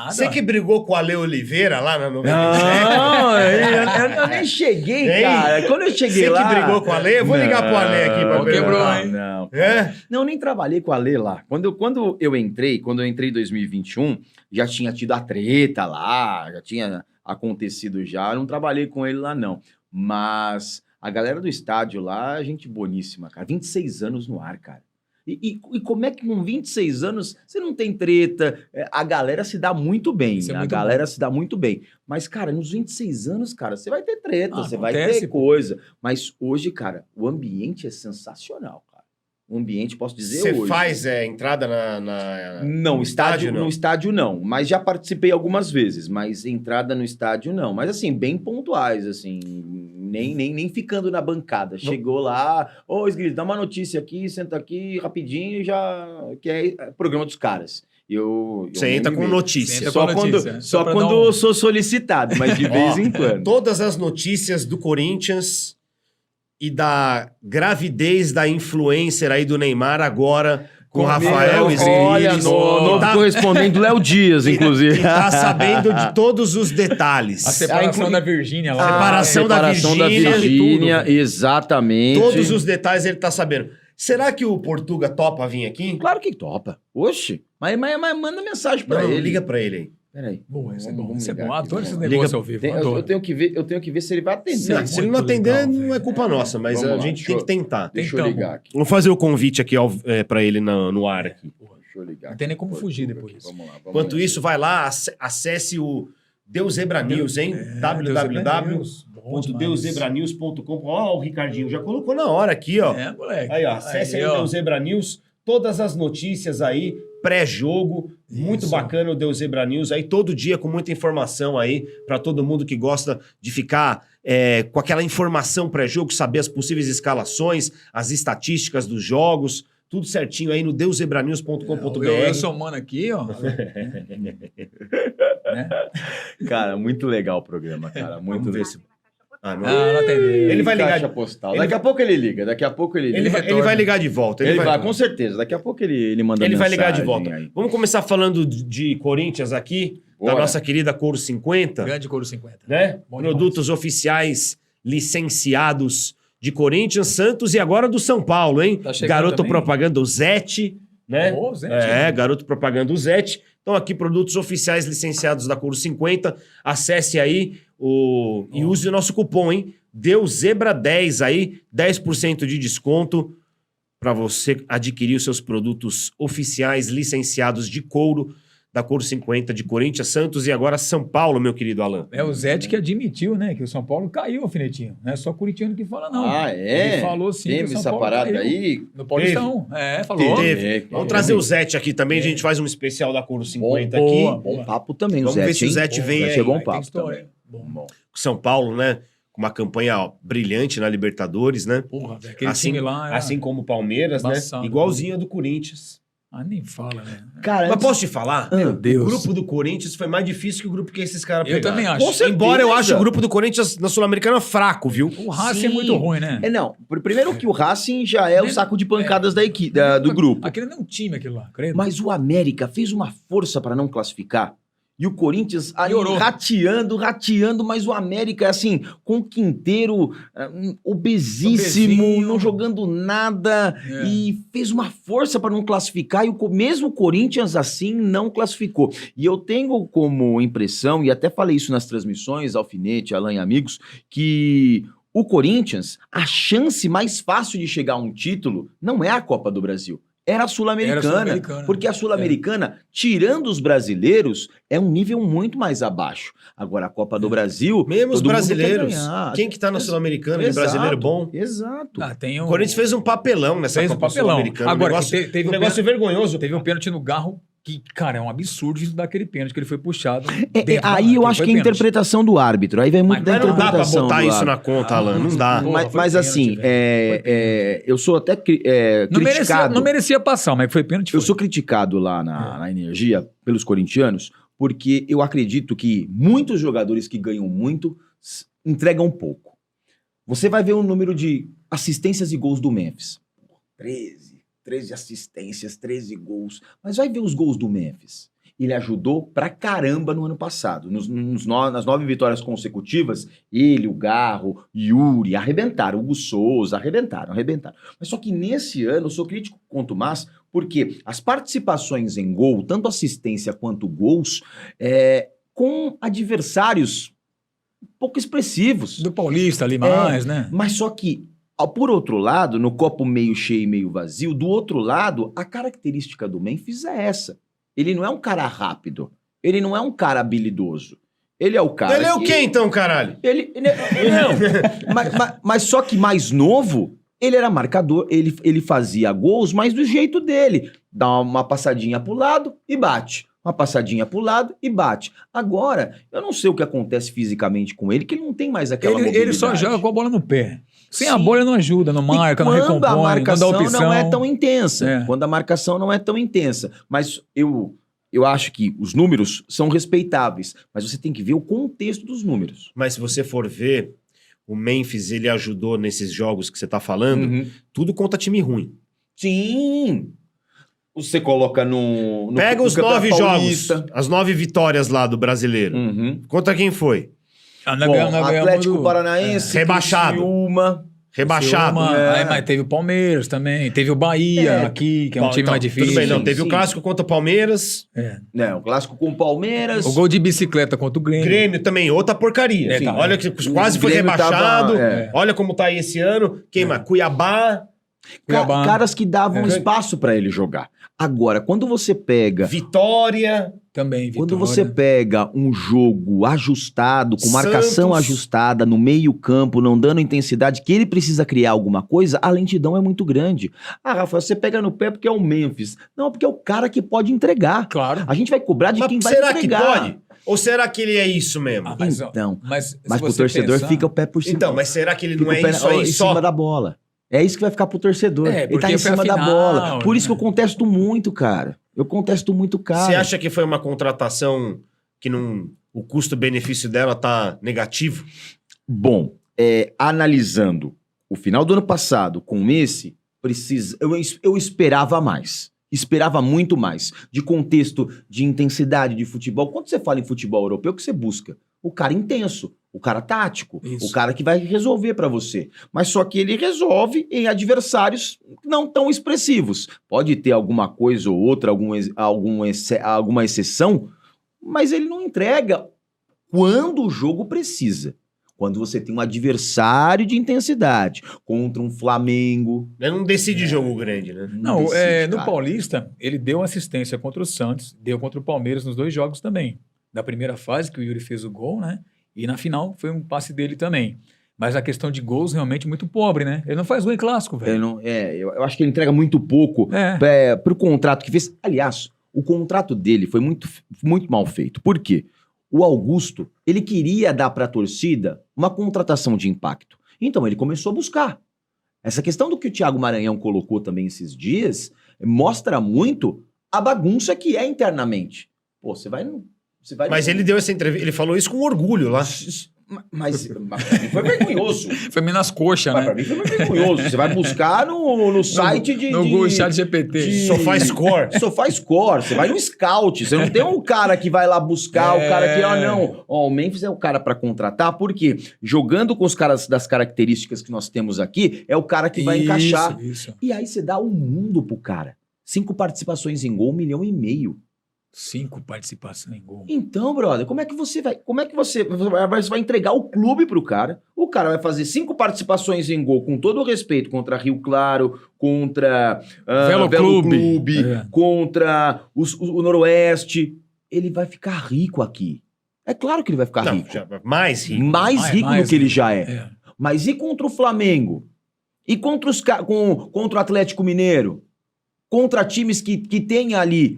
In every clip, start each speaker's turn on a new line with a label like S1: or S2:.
S1: Você que brigou com o Ale Oliveira lá na 97?
S2: Não, eu nem cheguei,
S1: Hein?
S2: cara. Quando eu cheguei lá...
S1: Você que brigou com o Ale? Eu vou ligar pro Ale aqui pra perguntar.
S2: Não,
S1: É?
S2: não, nem trabalhei com o Ale lá. Quando eu entrei em 2021, já tinha tido a treta lá, já tinha acontecido já. Eu não trabalhei com ele lá, não. Mas a galera do estádio lá, gente boníssima, cara. 26 anos no ar, cara. E como é que com 26 anos você não tem treta? A galera se dá muito bem.
S3: Isso é
S2: A
S3: muito
S2: galera
S3: bom.
S2: se dá muito bem. Mas, cara, nos 26 anos, cara, você vai ter treta, você vai
S3: acontece,
S2: ter
S3: pô.
S2: coisa. Mas hoje, cara, o ambiente é sensacional, cara. O ambiente, posso dizer
S1: Você
S2: hoje.
S1: faz entrada
S2: Não,
S1: no estádio, não?
S2: no estádio não. Mas já participei algumas vezes. Mas entrada no estádio não. Mas assim, bem pontuais, assim. Nem ficando na bancada. Chegou lá, ô Esguilho, dá uma notícia aqui, senta aqui rapidinho, já que é programa dos caras.
S1: Você entra com notícia.
S3: Você entra
S2: Só
S3: com
S2: quando,
S3: notícia,
S2: só
S3: só pra
S2: quando
S3: dar um-
S2: eu sou solicitado, mas de vez em quando.
S1: Todas as notícias do Corinthians e da gravidez da influencer aí do Neymar agora com o Rafael Esguilho.
S2: Olha, novo correspondente do Léo Dias, inclusive.
S1: Que tá sabendo de todos os detalhes.
S3: A separação da Virgínia lá.
S1: Separação da Virgínia,
S2: Virgínia, exatamente.
S1: Todos os detalhes ele tá sabendo. Será que o Portuga topa vir aqui?
S2: Claro que topa. Oxe, mas manda mensagem pra
S1: Não,
S2: ele.
S1: liga pra ele aí.
S2: Peraí.
S3: Boa, isso é bom.
S2: Vamos
S3: Isso é
S2: ligar
S3: bom.
S2: aqui,
S3: Adoro esses
S2: vamos lá.
S3: negócios
S1: Liga-
S3: ao vivo.
S2: Eu
S3: Adoro.
S2: tenho que ver se ele vai atender.
S1: Não, se ele não
S3: muito
S1: atender,
S3: legal,
S1: não é
S3: velho.
S1: culpa nossa, mas
S2: Vamos
S1: a
S2: lá,
S1: gente
S2: deixa
S1: tem
S2: eu-
S1: que tentar.
S2: Deixa eu
S3: Tentamos.
S2: ligar aqui.
S1: Vamos fazer o convite aqui para ele no ar aqui.
S2: Deixa eu ligar.
S3: Não tem nem como
S2: aqui.
S3: fugir depois.
S2: Vamos lá.
S1: Enquanto isso, vai lá, acesse o Deus Zebra News, hein? www.deusebranews.com. Ó, o Ricardinho já colocou na hora aqui, ó.
S3: É, moleque.
S1: Aí, ó, acesse aí o Deus Zebra News. Todas as notícias aí, pré-jogo. Muito
S3: Isso.
S1: bacana o Deus Zebra News aí, todo dia com muita informação aí, para todo mundo que gosta de ficar com aquela informação pré-jogo, saber as possíveis escalações, as estatísticas dos jogos, tudo certinho aí no deusebranews.com.br.
S3: Eu somando aqui, ó. Né?
S2: Cara, muito legal o programa, cara. Muito
S1: Vamos ver
S2: legal.
S1: se... Ah, não.
S3: Ah, não atendeu.
S1: Ele vai ligar.
S2: Caixa postal.
S1: ele
S2: Daqui a pouco ele liga. Daqui a pouco ele liga.
S1: Ele vai ligar de volta.
S2: Ele vai, com certeza. Daqui a pouco ele manda
S1: Ele vai
S2: mensagem
S1: ligar de volta.
S2: aí.
S1: Vamos começar falando de Corinthians aqui, da
S2: Bora.
S1: nossa querida Couro 50,
S3: Grande Couro 50.
S1: né?
S3: Bom
S1: Produtos oficiais licenciados de Corinthians, Santos e agora do São Paulo, hein?
S3: Tá chegando
S1: Garoto
S3: também?
S1: propaganda, o Zete, né?
S3: Ô, Zete.
S1: Garoto propaganda, o Zete. Então aqui, produtos oficiais licenciados da Couro 50. Acesse aí e use o nosso cupom, hein? Deu Zebra 10 aí, 10% de desconto para você adquirir os seus produtos oficiais licenciados de couro da Couro 50 de Corinthians, Santos e agora São Paulo, meu querido Alan.
S3: É o Zete que admitiu, né? Que o São Paulo caiu, alfinetinho. Não é só corintiano que fala, não.
S2: Ah, é?
S3: Ele falou sim. que
S2: Teve
S3: o São
S2: essa
S3: Paulo
S2: parada
S3: caiu.
S2: aí?
S3: No Paulistão. Falou.
S1: Teve. Vamos trazer o Zete aqui também, a gente faz um especial da Couro 50
S3: Boa,
S1: aqui.
S3: boa.
S2: Bom papo também,
S1: Vamos
S2: o Zete,
S1: ver se o
S2: hein?
S1: Zete vem
S2: Zete
S1: aí.
S2: é bom
S3: Tem
S2: papo
S3: história.
S2: também.
S3: Bom.
S1: São Paulo, né? Com uma campanha brilhante na Libertadores, né?
S3: Porra, velho. Aquele
S1: Assim,
S3: time lá. era-
S1: assim como o Palmeiras, né?
S3: Embaçado.
S1: Igualzinho a do Corinthians.
S3: Ah, nem fala, né?
S2: Cara,
S1: Mas
S2: antes-
S1: posso te falar?
S3: Meu Deus.
S1: O grupo do Corinthians foi mais difícil que o grupo que esses caras
S3: Eu
S1: pegaram.
S3: também acho.
S2: Com certeza.
S1: Embora eu ache o grupo do Corinthians na Sul-Americana fraco, viu?
S3: O Racing
S2: Sim.
S3: é muito ruim, né?
S2: Não, primeiro que o Racing já é o saco de pancadas da equipe, do grupo.
S3: Aquele não é um time, aquilo lá, credo.
S2: Mas o América fez uma força para não classificar. E o Corinthians ali
S3: Piorou.
S2: rateando, mas o América, assim, com o Quinteiro obesíssimo,
S3: Obesinho.
S2: não jogando nada,
S3: É.
S2: e fez uma força para não classificar, e mesmo o Corinthians, assim, não classificou. E eu tenho como impressão, e até falei isso nas transmissões, Alfinete, Alan e amigos, que o Corinthians, a chance mais fácil de chegar a um título não é a Copa do Brasil. Era a Sul-Americana.
S3: Sul-Americana.
S2: Porque a Sul-Americana, tirando os brasileiros, é um nível muito mais abaixo. Agora, a Copa do Brasil.
S1: Mesmo os
S2: todo mundo
S1: brasileiros.
S2: quer ganhar.
S1: Quem que tá na Sul-Americana de
S2: Exato,
S1: brasileiro bom?
S2: Exato.
S3: Ah, tem
S1: O Corinthians fez um papelão nessa
S3: Fez um
S1: Copa
S3: papelão.
S1: Sul-Americana.
S3: Agora,
S1: um negócio,
S3: teve
S1: um negócio vergonhoso.
S3: Teve um pênalti no Garro que, cara, é um absurdo isso daquele pênalti que ele foi puxado.
S2: É,
S3: dentro da
S2: aí
S3: área,
S2: eu
S3: que
S2: acho
S3: foi
S2: que é a
S3: pênalti.
S2: interpretação do árbitro. Aí vai muito
S3: Mas
S2: da
S1: Mas não dá pra
S2: interpretação
S1: botar
S2: do
S1: isso
S2: árbitro.
S1: na conta, Alan. Não dá.
S3: Pô,
S2: Mas,
S3: foi
S2: mas
S3: pênalti,
S2: assim,
S3: velho.
S2: eu sou até
S3: Não merecia,
S2: criticado.
S3: não merecia passar, mas foi pênalti.
S2: Eu
S3: foi.
S2: sou criticado lá na Energia pelos corintianos, porque eu acredito que muitos jogadores que ganham muito entregam pouco. Você vai ver o número de assistências e gols do Memphis. 13 assistências, 13 gols. Mas vai ver os gols do Memphis. ele ajudou pra caramba no ano passado. Nas 9 vitórias consecutivas, ele, o Garro, Yuri, arrebentaram. O Hugo Souza, arrebentaram. Mas só que nesse ano, eu sou crítico com o Tomás, porque as participações em gol, tanto assistência quanto gols, com adversários pouco expressivos.
S3: Do Paulista ali mais, né?
S2: Mas só que, por outro lado, no copo meio cheio e meio vazio, do outro lado, a característica do Memphis é essa. Ele não é um cara rápido. Ele não é um cara habilidoso. Ele é o cara.
S1: Ele é o quê, então, caralho?
S2: Mas só que mais novo, ele era marcador, ele fazia gols, mas do jeito dele. Dá uma passadinha pro lado e bate. Uma passadinha pro lado e bate. Agora, eu não sei o que acontece fisicamente com ele, que ele não tem mais aquela mobilidade.
S3: Ele só joga com a bola no pé. Sem
S2: Sim.
S3: a bola ele não ajuda, não marca, não recompõe,
S2: a marcação
S3: não dá opção.
S2: não é tão intensa.
S3: É.
S2: Quando a marcação não é tão intensa. Mas eu acho que os números são respeitáveis, mas você tem que ver o contexto dos números.
S1: Mas se você for ver, o Memphis, ele ajudou nesses jogos que você tá falando, tudo contra time ruim.
S2: Sim! Você coloca no
S1: Pega os 9
S2: Campeonato
S1: jogos,
S2: Paulista.
S1: as 9 vitórias lá do brasileiro. Contra quem foi?
S2: Bom, Atlético Paranaense,
S1: Rebaixado.
S2: Criciúma.
S1: Rebaixado.
S3: Aí, mas teve o Palmeiras também, teve o Bahia aqui, que é um time mais difícil.
S1: Tudo bem, não.
S2: Sim,
S1: Teve o
S2: sim.
S1: clássico contra o Palmeiras.
S2: Né, o clássico com o Palmeiras.
S3: O gol de bicicleta contra o Grêmio.
S1: Grêmio também, outra porcaria.
S3: Sim.
S1: Olha que quase
S2: O
S1: foi
S2: Grêmio
S1: rebaixado.
S2: tava,
S1: Olha como tá aí esse ano. Quem mais? Cuiabá,
S3: Cuiabá.
S2: Caras que davam espaço pra ele jogar. Agora, quando você pega
S1: Vitória.
S3: Também,
S2: Quando
S3: Vitória.
S2: você pega um jogo ajustado, com marcação
S1: Santos.
S2: ajustada, no meio campo, não dando intensidade, que ele precisa criar alguma coisa, a lentidão é muito grande. Ah, Rafa, você pega no pé porque é o Memphis. Não, porque é o cara que pode entregar.
S3: Claro.
S2: A gente vai cobrar de
S1: Mas
S2: quem vai
S1: será
S2: entregar.
S1: que pode? Ou será que ele é isso mesmo?
S3: Ah, mas,
S2: Então,
S3: mas se
S2: Mas pro
S3: você
S2: torcedor
S3: pensar-
S2: fica o pé por cima.
S1: Então, mas será que ele
S2: Fica
S1: não
S2: o
S1: é
S2: pé
S1: isso aí
S2: em
S1: só?
S2: cima da bola. É isso que vai ficar pro torcedor.
S3: É,
S2: Ele tá
S3: porque
S2: em
S3: foi a
S2: cima da
S3: final,
S2: bola. Por isso que eu
S3: né?
S2: contesto muito, cara. Eu contesto muito, cara.
S1: Você acha que foi uma contratação que não, o custo-benefício dela tá negativo?
S2: Bom, analisando o final do ano passado com esse, eu esperava mais. Esperava muito mais. De contexto, de intensidade de futebol. Quando você fala em futebol europeu, o que você busca? O cara intenso, o cara tático,
S3: Isso.
S2: o cara que vai resolver pra você. Mas só que ele resolve em adversários não tão expressivos. Pode ter alguma coisa ou outra, alguma exceção, mas ele não entrega quando o jogo precisa. Quando você tem um adversário de intensidade contra um Flamengo.
S1: Ele não decide jogo grande, né?
S3: Não,
S2: decide,
S3: no
S2: cara.
S3: Paulista, ele deu assistência contra o Santos, deu contra o Palmeiras nos 2 jogos também. Da primeira fase, que o Yuri fez o gol, né? E na final foi um passe dele também. Mas a questão de gols realmente muito pobre, né? Ele não faz gol em clássico, velho.
S2: Eu acho que ele entrega muito pouco pro contrato que fez. Aliás, o contrato dele foi muito, muito mal feito. Por quê? O Augusto, ele queria dar para a torcida uma contratação de impacto. Então ele começou a buscar. Essa questão do que o Thiago Maranhão colocou também esses dias mostra muito a bagunça que é internamente. Pô, você vai...
S1: Mas ele deu essa entrevista, ele falou isso com orgulho lá.
S2: Mas pra mim foi vergonhoso.
S3: Foi meio nas coxas,
S2: Mas pra
S3: né?
S2: mim foi vergonhoso. Você vai buscar no site
S3: No Google Chat GPT.
S2: de-
S1: SofaScore.
S2: SofaScore, você vai no scout, você não tem um cara que vai lá buscar, o cara que, não, o Memphis é o cara pra contratar, porque jogando com os caras das características que nós temos aqui, é o cara que vai encaixar.
S3: Isso.
S2: E aí você dá o mundo pro cara. 5 participações em gol, 1,5 milhão.
S3: 5 participações em gol.
S2: Então, brother, como é que você vai entregar o clube pro cara? O cara vai fazer 5 participações em gol, com todo o respeito, contra Rio Claro, contra
S3: Velo Clube.
S2: contra o Noroeste. Ele vai ficar rico aqui. É claro que ele vai ficar
S1: Não,
S2: rico.
S1: mais rico.
S2: Mais rico do que ele já é.
S3: É.
S2: Mas e contra o Flamengo? E contra contra o Atlético Mineiro? Contra times que tem ali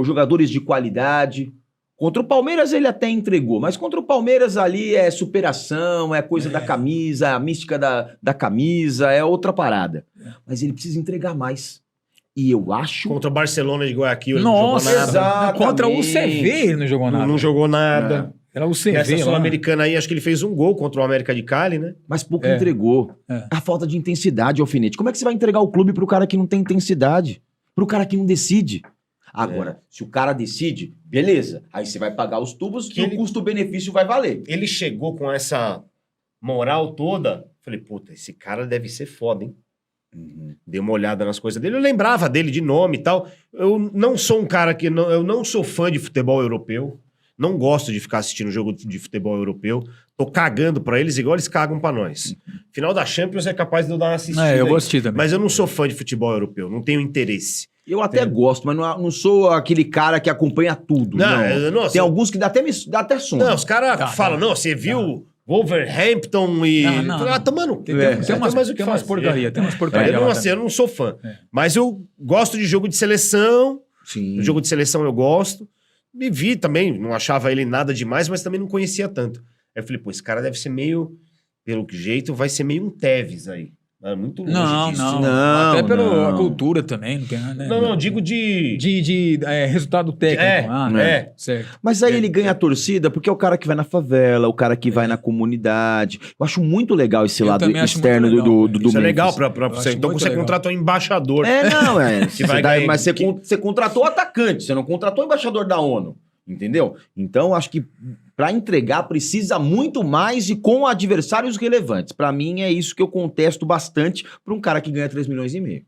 S2: jogadores de qualidade. Contra o Palmeiras ele até entregou, mas contra o Palmeiras ali é superação, é coisa da camisa, a mística da camisa, é outra parada. Mas ele precisa entregar mais. E eu acho...
S1: Contra o Barcelona de Guayaquil, ele
S3: Nossa,
S1: não jogou nada.
S2: exatamente.
S3: Contra o CV ele não jogou nada.
S1: Não jogou nada.
S3: Era o CV
S1: Nessa
S3: lá.
S1: Sul-Americana aí, acho que ele fez um gol contra o América de Cali, né?
S2: Mas pouco entregou.
S3: É.
S2: A falta de intensidade, Alfinete. Como é que você vai entregar o clube pro cara que não tem intensidade? Pro cara que não decide? Agora, se o cara decide, beleza. Aí você vai pagar os tubos
S1: Que
S2: e
S1: ele-
S2: o custo-benefício vai valer.
S1: Ele chegou com essa moral toda. Falei, puta, esse cara deve ser foda, hein? Dei uma olhada nas coisas dele. Eu lembrava dele de nome e tal. Eu não sou um cara que... eu não sou fã de futebol europeu. Não gosto de ficar assistindo jogo de futebol europeu. Tô cagando pra eles igual eles cagam pra nós. Final da Champions é capaz de eu dar uma assistida.
S3: Eu vou
S1: aí.
S3: assistir também.
S1: Mas eu não sou fã de futebol europeu. Não tenho interesse.
S2: Eu até gosto, mas não sou aquele cara que acompanha tudo. Não.
S1: Nossa,
S2: Tem alguns que dá até sono.
S1: Não, os caras
S3: Tá,
S1: falam,
S3: tá.
S1: não, você viu Wolverhampton e...
S3: Não.
S1: Ah, tá, mano,
S3: Tem
S1: mais o que
S3: umas
S1: fazer.
S3: porcaria, tem umas porcaria.
S1: Eu não,
S3: lá
S1: assim, eu
S3: também.
S1: não sou fã.
S3: É.
S1: Mas eu gosto de jogo de seleção.
S2: Sim.
S1: O jogo de seleção eu gosto. Me vi também, não achava ele nada demais, mas também não conhecia tanto. Aí eu falei, pô, esse cara deve ser meio... Pelo que jeito, vai ser meio um Tevez aí. É muito longe
S3: Não,
S1: disso.
S3: não.
S2: Não,
S3: Até pela
S2: não.
S3: cultura também. Não, tem, né?
S1: Não, digo de...
S3: De resultado técnico. Certo.
S2: Mas aí ele ganha a torcida porque é o cara que vai na favela, o cara que vai na comunidade. Eu acho muito legal esse
S3: Eu
S2: lado
S3: também acho
S2: externo
S3: muito
S2: do,
S3: legal,
S2: do, do
S1: Isso é legal
S2: Memphis.
S1: pra você.
S3: acho
S1: Então
S3: muito
S1: você
S3: legal.
S1: contrata um embaixador.
S2: Que
S1: vai ganhar-
S2: mas
S1: que-
S2: você contratou o atacante, você não contratou o embaixador da ONU. Entendeu? Então, acho que para entregar precisa muito mais e com adversários relevantes. Para mim, é isso que eu contesto bastante para um cara que ganha 3,5 milhões.